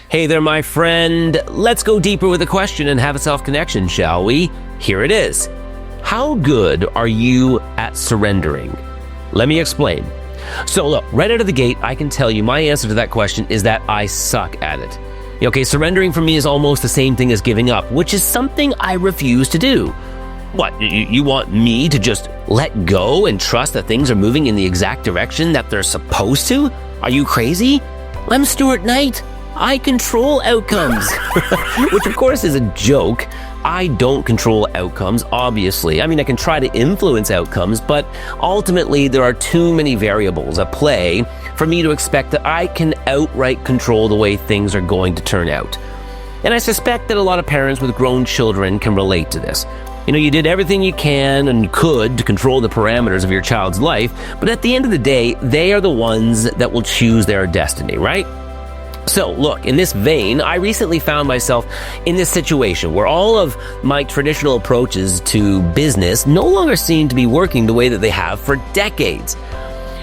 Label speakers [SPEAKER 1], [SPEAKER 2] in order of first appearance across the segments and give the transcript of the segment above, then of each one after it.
[SPEAKER 1] Hey there, my friend. Let's go deeper with the question and have a self-connection, shall we? Here it is. How good are you at surrendering? Let me explain. So look, right out of the gate, I can tell you my answer to that question is that I suck at it. Okay, surrendering for me is almost the same thing as giving up, which is something I refuse to do. What, you want me to just let go and trust that things are moving in the exact direction that they're supposed to? Are you crazy? I'm Stuart Knight. I control outcomes, which of course is a joke. I don't control outcomes, obviously. I mean, I can try to influence outcomes, but ultimately there are too many variables at play for me to expect that I can outright control the way things are going to turn out. And I suspect that a lot of parents with grown children can relate to this. You know, you did everything you can and could to control the parameters of your child's life, but at the end of the day, they are the ones that will choose their destiny, right? So look, in this vein, I recently found myself in this situation where all of my traditional approaches to business no longer seem to be working the way that they have for decades.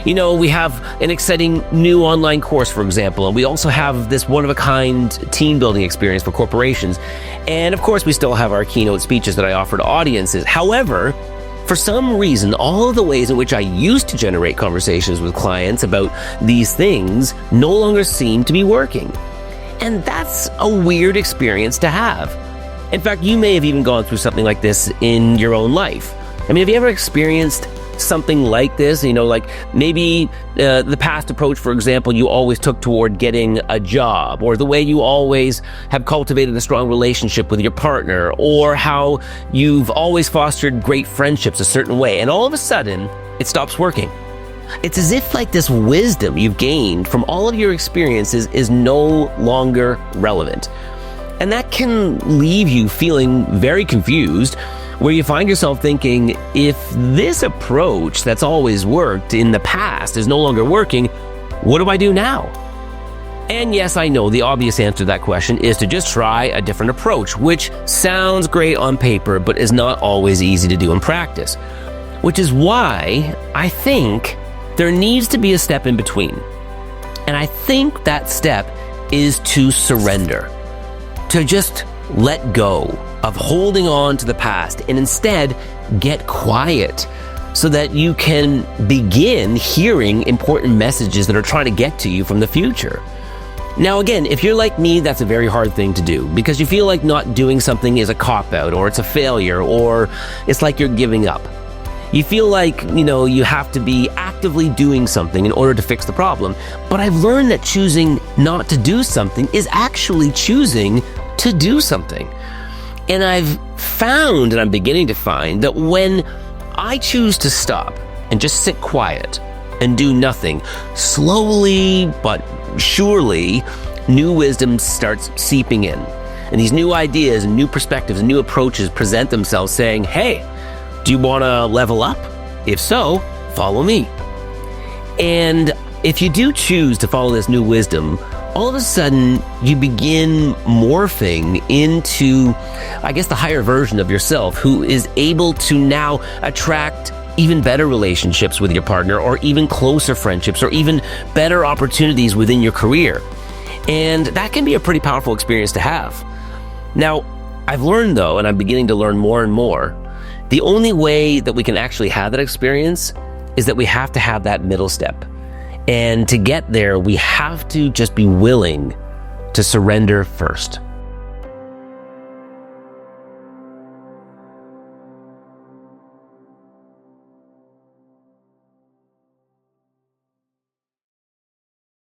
[SPEAKER 1] You know, we have an exciting new online course, for example, and we also have this one-of-a-kind team building experience for corporations. And of course, we still have our keynote speeches that I offer to audiences. However, for some reason, all of the ways in which I used to generate conversations with clients about these things no longer seem to be working. And that's a weird experience to have. In fact, you may have even gone through something like this in your own life. I mean, have you ever experienced something like this? You know, like maybe the past approach, for example, you always took toward getting a job, or the way you always have cultivated a strong relationship with your partner, or how you've always fostered great friendships a certain way, and all of a sudden it stops working. It's as if like this wisdom you've gained from all of your experiences is no longer relevant. And that can leave you feeling very confused, where you find yourself thinking, if this approach that's always worked in the past is no longer working, what do I do now? And yes, I know the obvious answer to that question is to just try a different approach, which sounds great on paper, but is not always easy to do in practice. Which is why I think there needs to be a step in between. And I think that step is to surrender, to just let go of holding on to the past and instead get quiet so that you can begin hearing important messages that are trying to get to you from the future. Now again, if you're like me, that's a very hard thing to do because you feel like not doing something is a cop-out, or it's a failure, or it's like you're giving up. You feel like, you have to be actively doing something in order to fix the problem. But I've learned that choosing not to do something is actually choosing to do something. And I've found, and I'm beginning to find, that when I choose to stop and just sit quiet and do nothing, slowly but surely, new wisdom starts seeping in. And these new ideas and new perspectives and new approaches present themselves saying, hey, do you want to level up? If so, follow me. And if you do choose to follow this new wisdom, all of a sudden you begin morphing into, I guess, the higher version of yourself who is able to now attract even better relationships with your partner, or even closer friendships, or even better opportunities within your career. And that can be a pretty powerful experience to have. Now, I've learned though, and I'm beginning to learn more and more, the only way that we can actually have that experience is that we have to have that middle step. And to get there, we have to just be willing to surrender first.